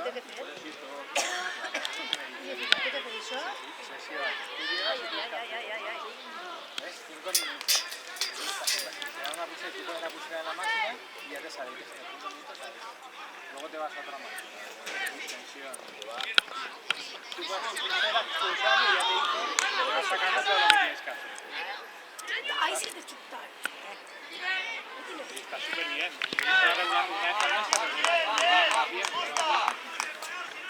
què té que fer? I què té que fer això? ¿Ves? 5 minutos. Te da una pulsera, tú pones la pulsera en la máquina y ya te sale que esté 5 minutos sales. Luego te vas a otra máquina. Extensión. Tú pones tu pulsera, pulsando y ya te dice, te vas sacando todo lo que tienes que hacer. Ai, sí que t'he xutat. Y está súper bien. Una vez al mes está bien.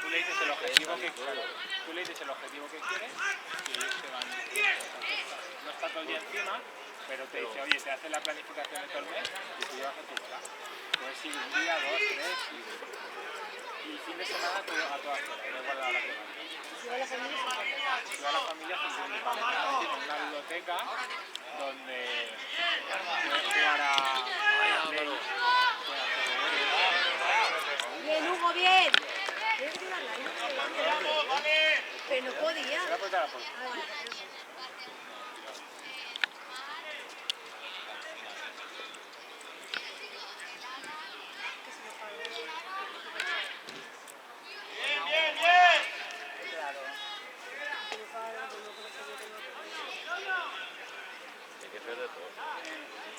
Tú le dices el objetivo que quieres. Tú le dices el objetivo que quieres y ellos te van. No está todo el día encima, pero te dice, oye, te hace la planificación de todo el mes y tú llevas a tu bola. Puedes ir un día, 2, 3 y el fin de semana a todas horas, da igual a la hora que vayas. Si va la família, Si va la familia, tiene una biblioteca donde puedes jugar a Play. Bien, Hugo, bien. Tienes que llevarla, ¿no? Pero no podía. Voy a apretar la puerta. Ah, vale, por eso. Hay que hacer de todo.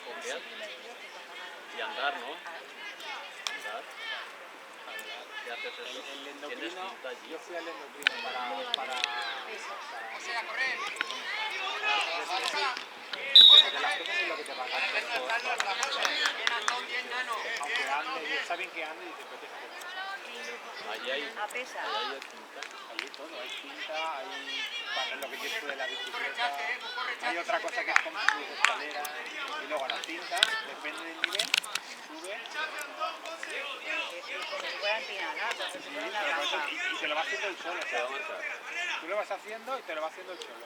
Comer y andar, ¿no? Andar. ¿Qué haces eso? El ¿Tienes endocrino, cinta allí? yo fui al endocrino para correr. Porque las cosas es lo que te va a dar. Aunque ande, está bien que ande y te protege. Allí hay, A pesa. allí hay cinta. Hay todo, hay cinta, hay para lo que quieres tú de la bicicleta, hay otra cosa que es como tus escaleras, y luego las cintas, depende del nivel, sube. Como si fuera empinada, como si fuera una rampa. Y te lo va haciendo el solo, o sea, tú lo vas haciendo y te lo va haciendo el solo.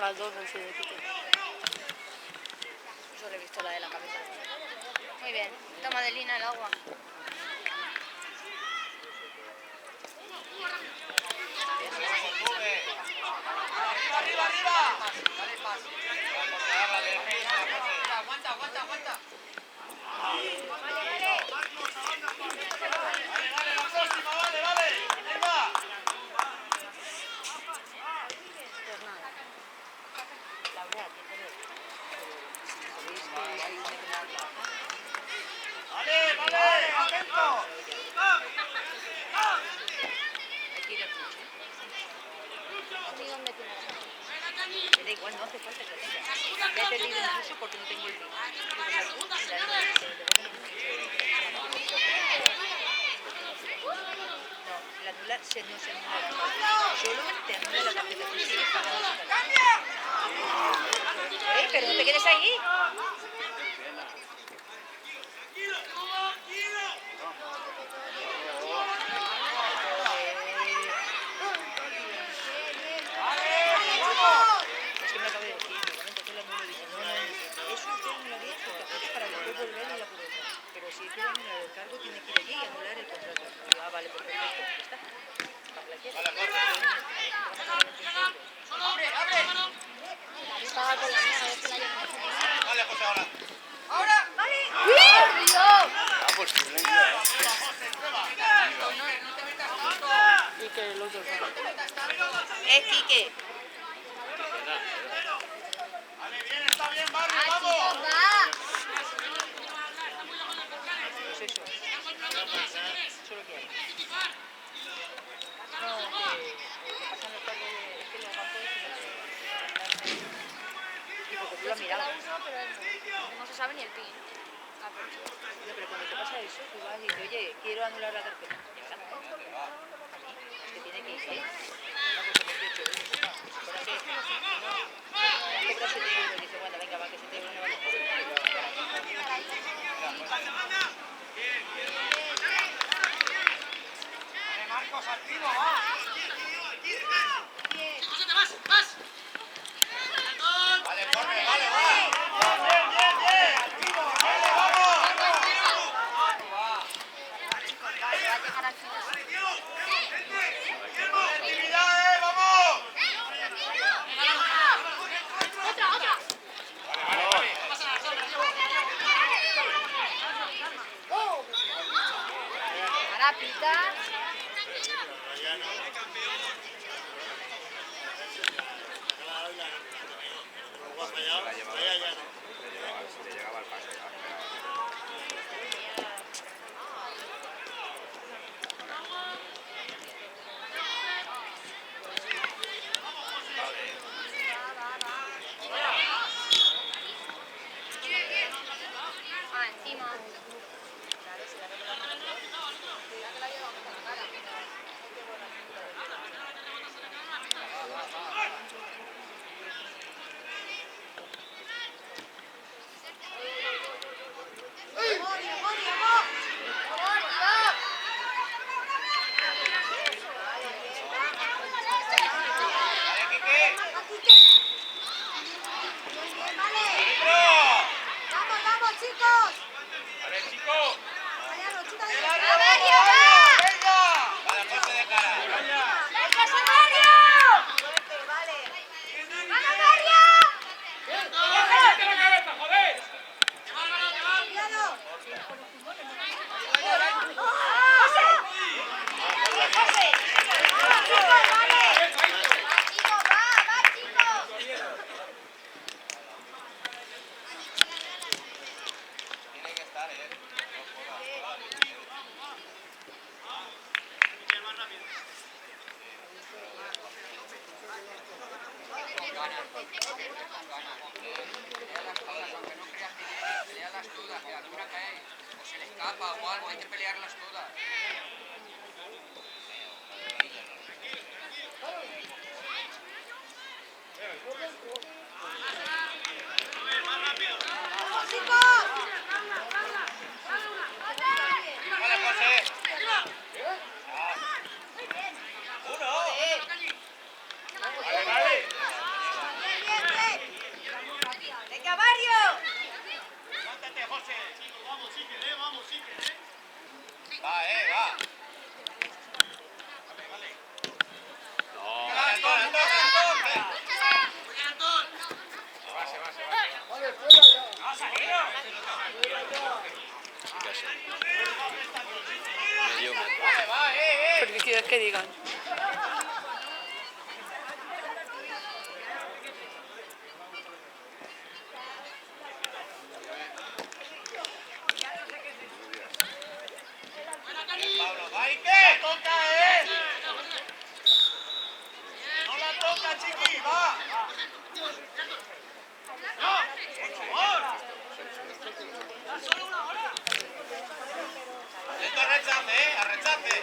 las dos del de Quique. Solo he visto la de la cabeza. Muy bien. Toma de Lina el agua. ¡Arriba, arriba! Dale pase. Aguanta, aguanta, aguanta. Vale, la próxima, vale. Ahí va. Pues nada. La verdad, Vale, atento. aquí de mucho. ¿Dónde tiene la mano? Me da igual, no hace falta que lo tenga. Ya he perdido mucho porque no tengo el pin. No, el anular no se anula. Solo te anula la tarjeta que sigues pagando. Pero no te quedes ahí. Es que me acabo de decir, entonces la anulo y dice, no, eso usted anularía su tarjeta para después volver y la puede usar. Pero si quiere anular el cargo, tiene que ir allí y anular el contrato. Y, vale, perfecto, ya está. ¡Abre! Estaba con la mía, a ver si la llevo. Vale, José, ahora. ¡Ahora! ¡Vale! ¡Dios! Pues silencio. Quique, el otro. Quique. Vale, bien, está bien, Barrio, vamos. Pues eso. Solo que hay. No, que pasan los cargos es que los bancos y porque tú lo has mirado. No se sabe ni el pin. No, pero cuando te pasa eso, tú vas y dices, oye, quiero anular la tarjeta. Ya está. Es que tiene que ir, ¿eh? Una cosa que 18 euros. Por aquí, no, me han cobrado 7 euros. Dice, bueno, venga, va, que 7 euros no vale. Vale, Marcos, activo, va. Vale, corre, vale, va. Bien. Activo, vale, vamos. Actividad, vamos. Ahora pita. Encima. Claro, si la ropa la mano. Cuidado que la llevamos a la cara. ¡Vamos, chicos! ¡Vale, chicos! ¡Venga! ¡Vale, José de cara! Tiene que estar, Pelearlas todas, que alguna cae o se le escapa o algo, hay que pelearlas todas. Vale, José. Uno. Vale. José. Vamos, Iker, vamos, Iker, Va, va. No. Antón, Antón. Se va. Casi. Medio metro. Vale, va, Permitido que digan. Pablo, va, Iker. Toca, No la toca, chiqui, va. No, por favor. Solo una hora. Atento a rechace, a rechace.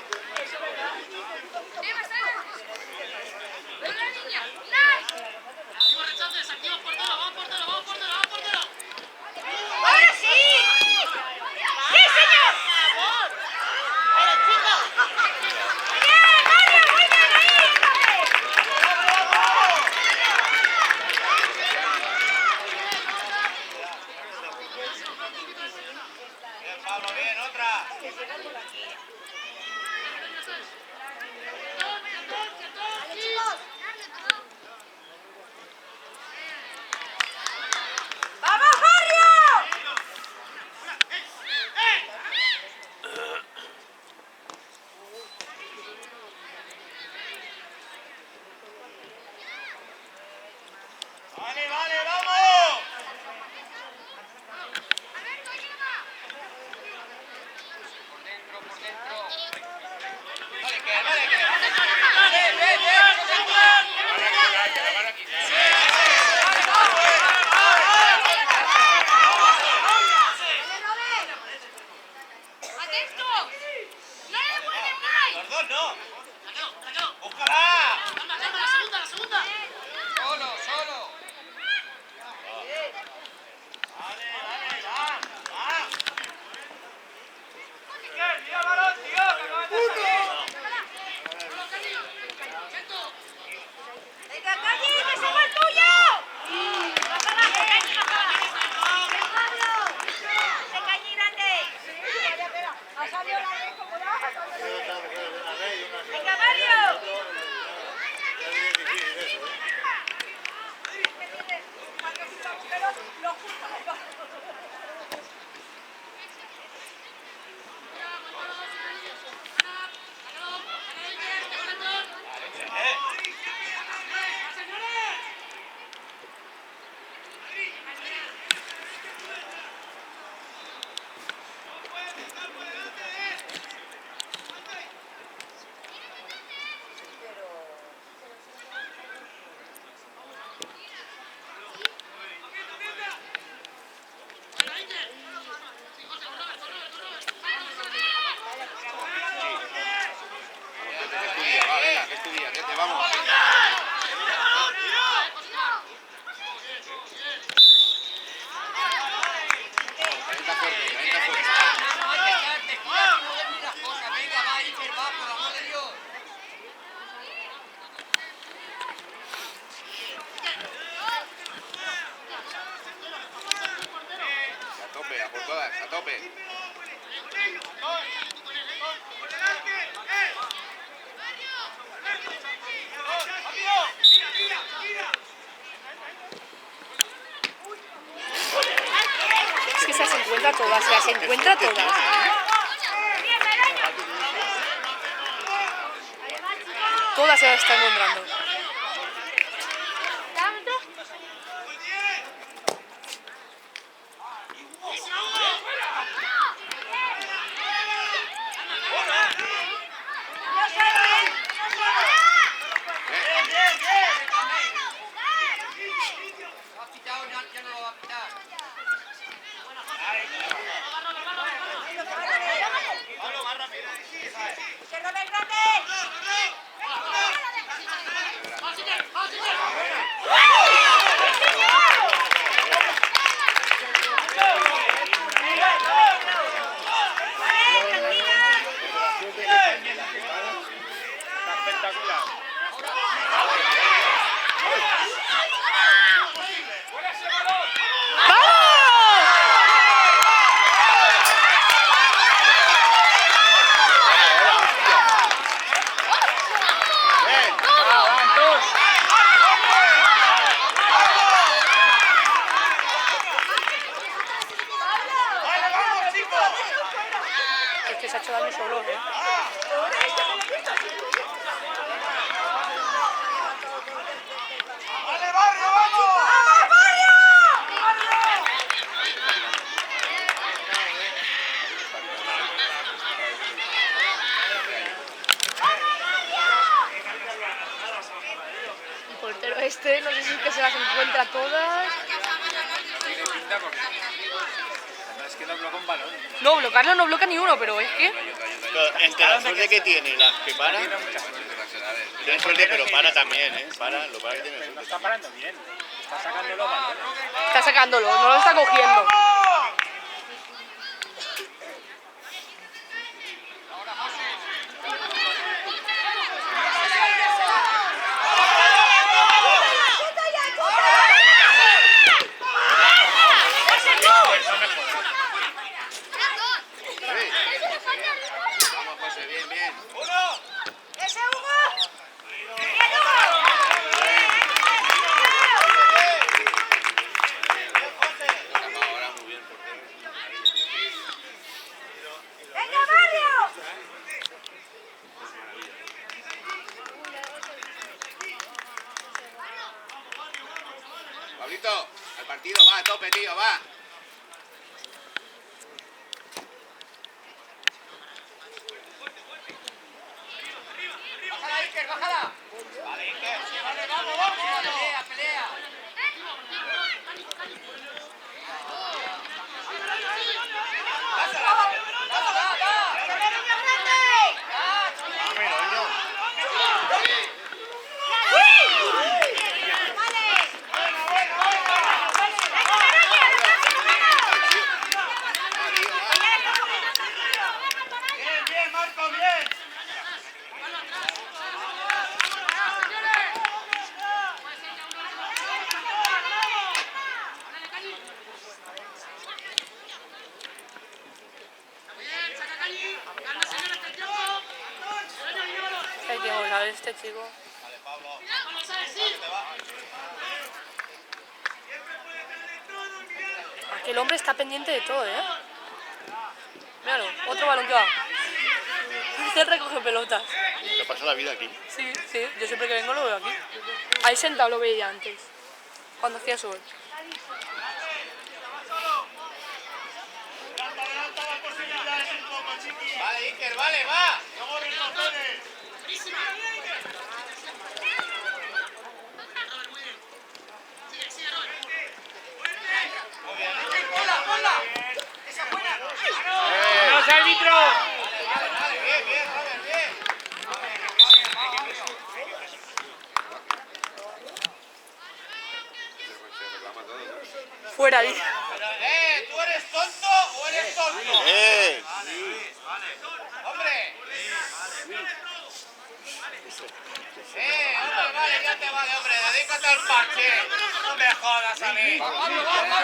¡Ahora sí! ¡Sí, señor! ¡Pero, chicos! ¡Bien, Mario! ¡Muy bien ahí! Bien, Pablo, bien, otra. ¡Vamos, Mario! Vale, vamos. Vale, que. La van a quitar. ¡Atentos! ¡No le devuelven más! Los dos no. ¡Búscala! Solo. Vale, va. Mira el balón, tío, que acabas de salir. ¡Venga, Cañi, que se va el tuyo! ¡Más abajo, Cañi, más abajo! ¡Ese Cañi grande! ¡Ha salido la red como la hoja! ¡Venga, Mario! A tope. Es que se encuentra todas, se encuentra todas. Todas se las están nombrando. uno solo, ¿eh? ¡Vale, barrio, vamos! ¡Vamos, barrio! El portero este, no sé si es que se las encuentra todas. Tiene pinta porque es que no bloquea un balón. No, bloquearlo no bloquea ni uno, pero es que... Pero entre la suerte que tiene y las que para, Tiene mucha suerte. tiene suerte, pero para también, ¿eh? Para, lo para que tiene Pero no suerte. está parando bien. Está sacando los balones. Está sacándolo, no lo está cogiendo. Vamos, José, bien, bien. ¡Ese Hugo! Ahora muy bien, portero. ¡Venga, barrio! Pablito, al partido, va, a tope, tío, va. ¡Bájala, Iker, bájala! Vale, Iker. Vale, vamos, vamos. Pelea, pelea. ¡Dásela! ¡Dásela, da! Bien, bien, Marco, bien. Hay que volver a ver este chico. Vale, Pablo. Aquí el hombre está pendiente de todo, ¿eh? Míralo, otro balón que va. Este recoge pelotas. Me pasa la vida aquí. Sí, sí, yo siempre que vengo lo veo aquí. Ahí sentado lo veía antes, cuando hacía sol. Adelanta las posibilidades un poco, chiqui. Vale, Iker, vale, va. Luego retrocede. Muy bien, Iker, ponla, ponla. Esa buena. ¡Los árbitros! Vale, vale, bien, bien, Robert, bien. Fuera, dice. ¿Tú eres tonto o eres tonto? ¡Hombre! Hombre, vale, ya te vale, hombre. Dedícate al parche. No me jodas a mí. ¡Vamos, vamos, vamos!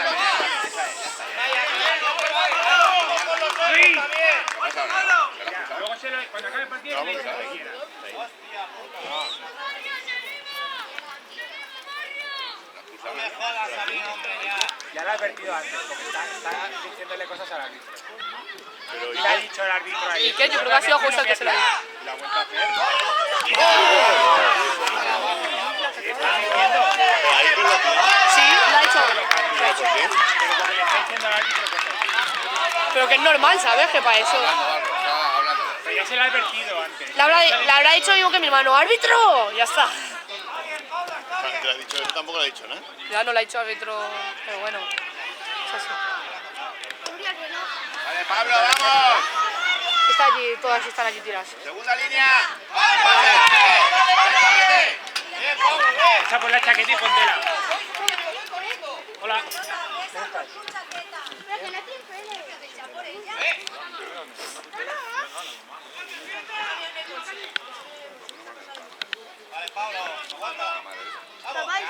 ¡Con los otros también! Luego cuando acabe el partido se le dice lo que quiera. No me jodas a mí, hombre, ya. Ya lo he advertido antes, porque está diciéndole cosas al árbitro. Pero Y le ha dicho el árbitro ahí. ¿Y qué? Yo creo que ha sido justo el que se lo dijo. Y la ha vuelto a hacer. Está diciendo. ahí con la tía. Sí, lo ha hecho. ¿Por qué? Pero porque le está diciendo al árbitro cosas. Pero que es normal, ¿sabes? Que para eso. Pero ya se lo ha advertido antes. Le habrá dicho digo que mi hermano, ¡árbitro! Ya está. Te lo ha dicho, él tampoco lo ha dicho, ¿no? Ya no le ha dicho árbitro, pero bueno. Es así. Vale, Pablo, vamos. Está allí, todas están allí tiradas. Segunda línea. Bien, Pablo, bien. Echa por la chaqueta y póntela. Hola. Vale, Pablo, aguanta. Vamos. Vale,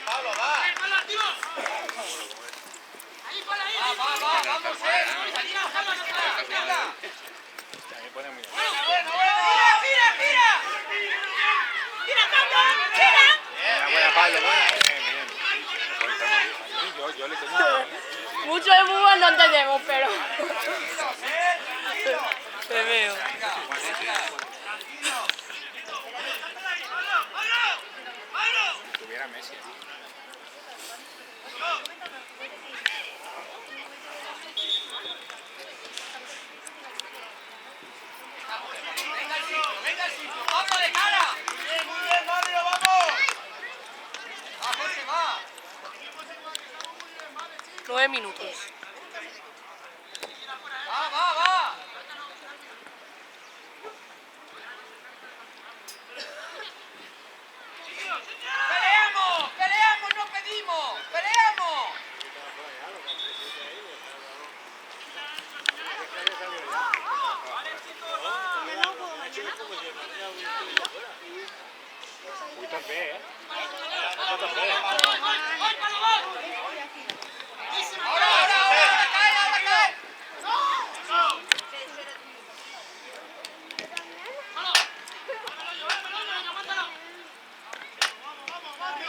Pablo, va. Va, vamos, Me pone muy bien. Bueno. ¡Mira! Buena, buena, Pablo, buena. Bien. Yo le tengo una. Mucho de fútbol no entendemos, pero... Te veo. Tuviera Messi. Venga el sitio, Pablo de cara. Muy bien, Mario, vamos. Va, José, va. 9 minutos. Va. Peleamos, no pedimos. Peleamos. Muy torpe, ¿eh? Ahora cae. ¡Vamos, Pablo!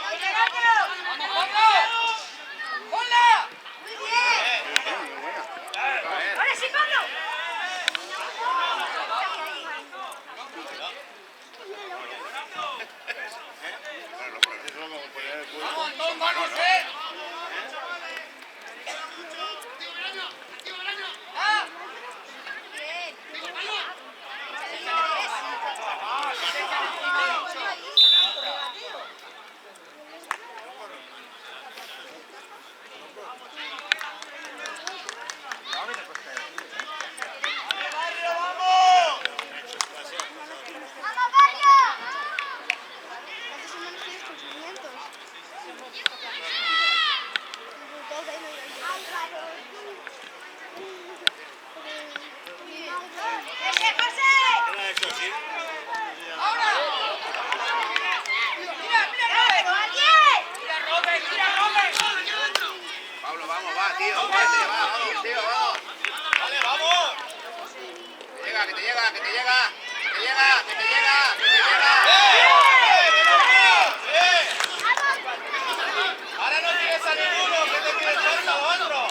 ¡Hola! ¡Ahora sí, Pablo! ¡Vamos, Antón, vamos, eh! ¡Ah! Pablo, vamos, va, tío. Vamos, tío, vamos. ¡Vale, vamos! Que te llega. Ahora no tienes a ninguno, que te quiere echar a otro.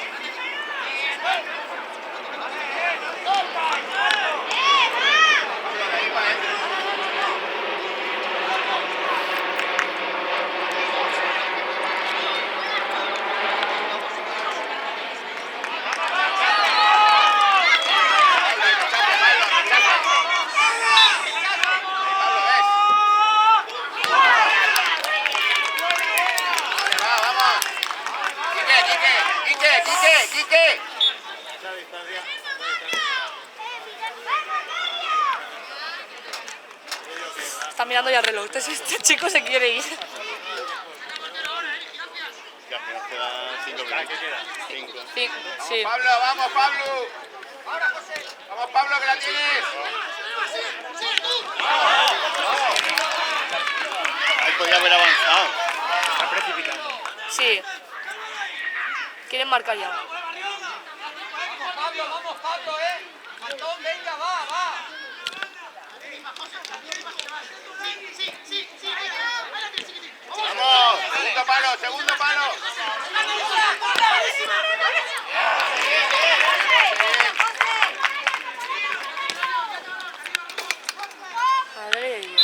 Quique. Está mirando ya el reloj. Este chico se quiere ir. Ya, pero quedan 5 minutos. ¿Qué queda? 5. Sí. Vamos, Pablo. Vamos, Pablo, que la tienes. Ahí podía haber avanzado. Está precipitando. Sí. Quieren marcar ya. Vamos, Pablo, eh. Antón, venga, va. Vamos, segundo palo. Madre de Dios.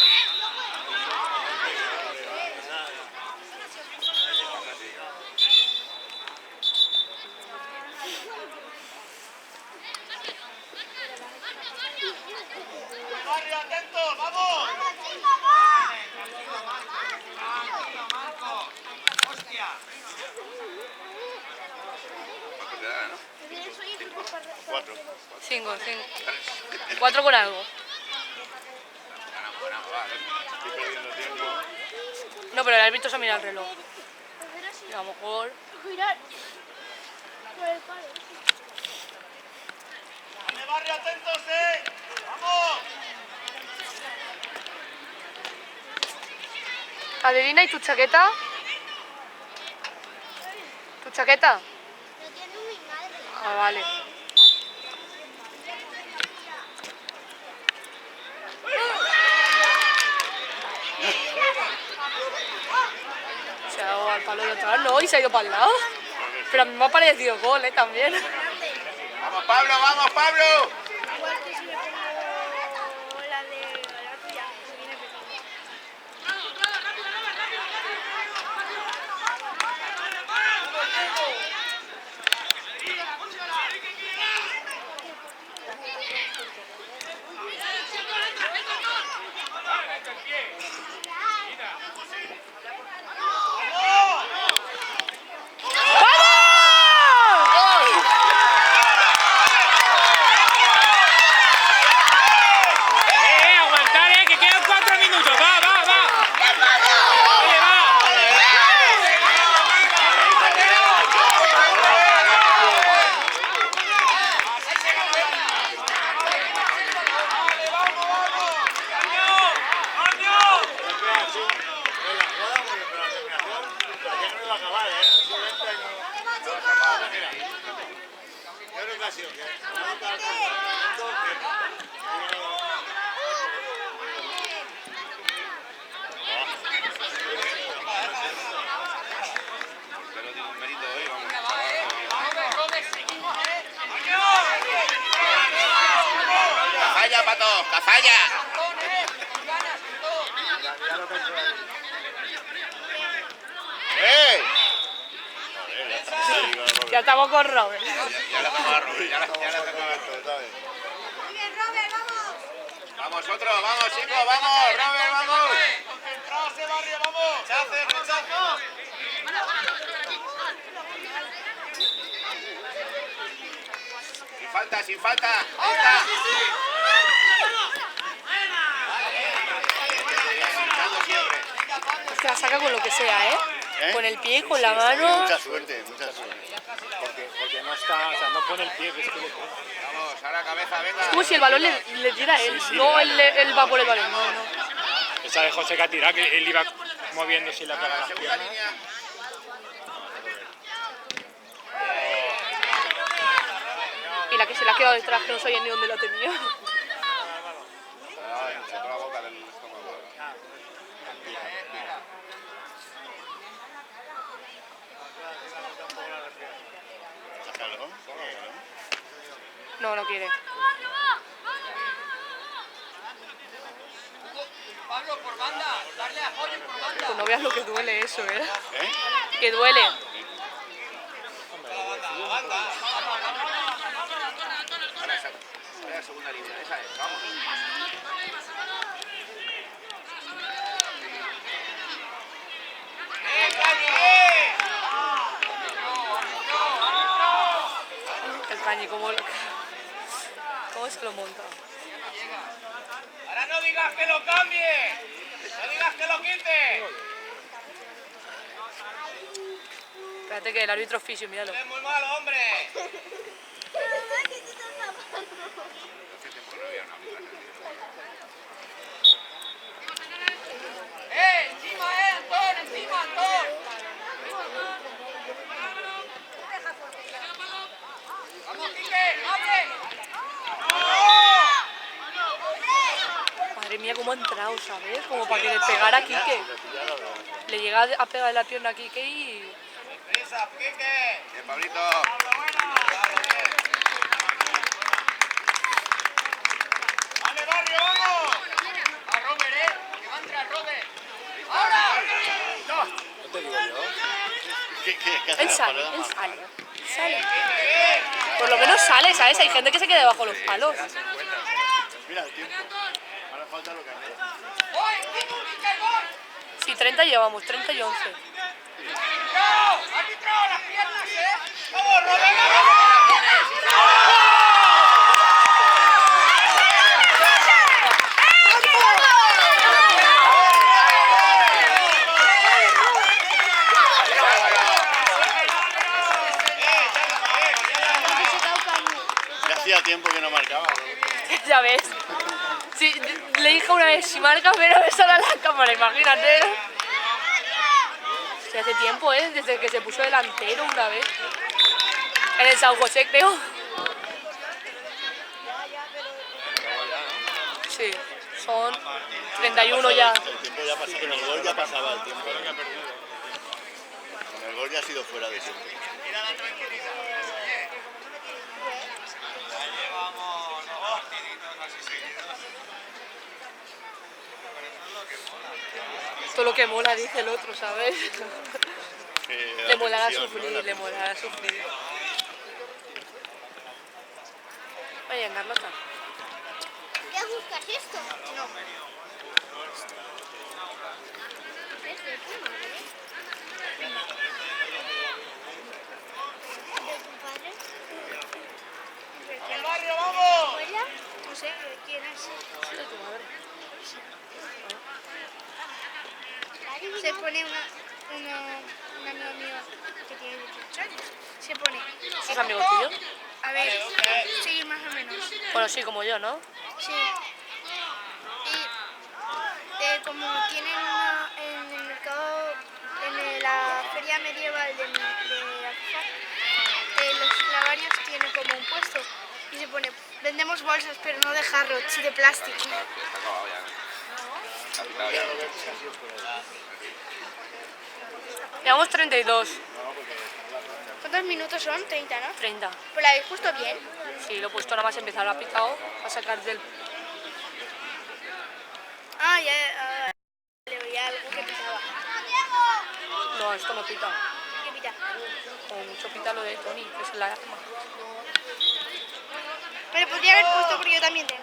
Barrio, atento, vamos. Hostia. 4. 5. 4 con algo. Estoy perdiendo tiempo. No, pero el árbitro se ha mirado el reloj. Y a lo mejor... Dale, Barrio, atentos, eh. Vamos. Adelina, ¿y tu chaqueta? ¿Tu chaqueta? Ah, vale. Se ha dado al palo de atrás, no, y se ha ido para el lado. Pero a mí me ha parecido gol, también. Vamos, Pablo. gimnasio? Pero tiene un mérito hoy, vamos. ¡Cazalla, pato! ¡Cazalla! ¡Eh! Ya estamos con Robert. Ya la tocaba Robert, ya la tocaba esto, ¿sabes? Muy bien, Robert, vamos. Vamos otro, vamos chicos, vamos, Robert, vamos. Concentrados, barrio, vamos. Rechace, rechace. Sin falta, sin falta. Ahí está. Luchando siempre. Es que la saca con lo que sea, ¿eh? ¿Eh? Con el pie, con la Tiene mano. mucha suerte, mucha suerte. Porque no está, o sea, no pone el pie, que es que le pone. Vamos, ahora cabeza, venga. Es como si el balón le tira a él, Sí, no claro. él va por el balón. No, no. Esa de José que ha tirado, que él iba moviéndose y la pegaba a las Segunda piernas. línea. Y la que se le ha quedado detrás, que no sabía ni dónde la tenía. Ay, se toca la boca del estómago. Sácalo. No, no quiere. Pablo, por banda. Darle apoyo por banda. Pues no veas lo que duele eso, ¿eh? ¿Eh? Que duele. Ahora esa. Ahora la segunda línea, esa es, vamos. El cañi, ¿cómo se lo monta? Ahora no digas que lo cambie. No digas que lo quite. Espérate que el árbitro es fisio, míralo. Es muy malo, hombre. Encima, Antón, encima, Antón. Vamos, Quique, abre. Madre mía, cómo ha entrado, ¿sabes? Como para que le pegara a Quique. Le llega a pegar la pierna a Quique y... Prisa, Quique. Bien, Pablito. Vale, barrio, vamos. A Robert, que va a entrar Robert. ¡Ahora! No te digo yo. ¿Qué Él hace? sale, él sale. Sale. Por lo menos sale, ¿sabes? Hay gente que se queda debajo de los palos. Mira el tiempo. Ahora falta lo que añade. ¡Voy! ¡Quique, gol! Sí, 30 llevamos, 30 y 11. ¡Árbitro! ¡Árbitro! ¡Las piernas, ¡vamos, Robert! ¡Vamos! Ya hacía tiempo que no marcaba. Ya ves. Sí, le dije una vez, si marca, pero me sale a la cámara, imagínate. Sí, hace tiempo, ¿eh? Desde que se puso delantero una vez. En el San José, creo. Sí, son 31 ya. El tiempo ya pasaba. En el gol ya pasaba el tiempo. En el gol ya ha sido fuera de tiempo. Todo lo que mola, dice el otro, ¿sabes? Que Le molará tensión, ¿no? sufrir, le molará sufrir. Oye, Carlota. ¿Qué buscas esto? No. ¿Es de tu madre? ¿De tu padre? ¡Al barrio, vamos! ¿Abuela? No sé, ¿quién es? Sí, de tu madre. Se pone un amigo mío que tiene 18 años. Se pone... ¿Es amigo tuyo? A ver, sí, más o menos. Bueno, sí, como yo, ¿no? Sí. Y como tienen en el mercado, en la feria medieval de Azúcar, los clavarios tienen como un puesto pone, vendemos bolsas, pero no de jarro, sí de plástico. Está acabado ya. Está quitado ya. Llevamos 32, ¿Cuántos minutos son? 30, ¿no? 30. Pues la habéis justo bien. Sí, lo he puesto nada más empezar, lo ha picado a sacar del... Ah, ya le oía algo que pitaba. No, esto no pica. ¿Qué pita? Como mucho pita lo de Tony, que es la arma. Me lo podría haber puesto porque yo también tengo.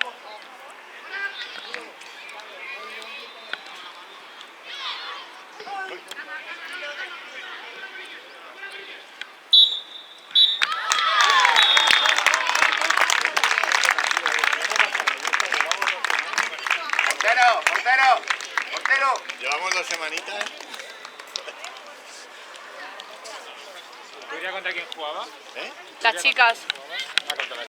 Portero, portero, portero. Llevamos 2 semanitas. ¿Tú dirías contra quién jugaba? ¿Eh? Las chicas. Ah, contra la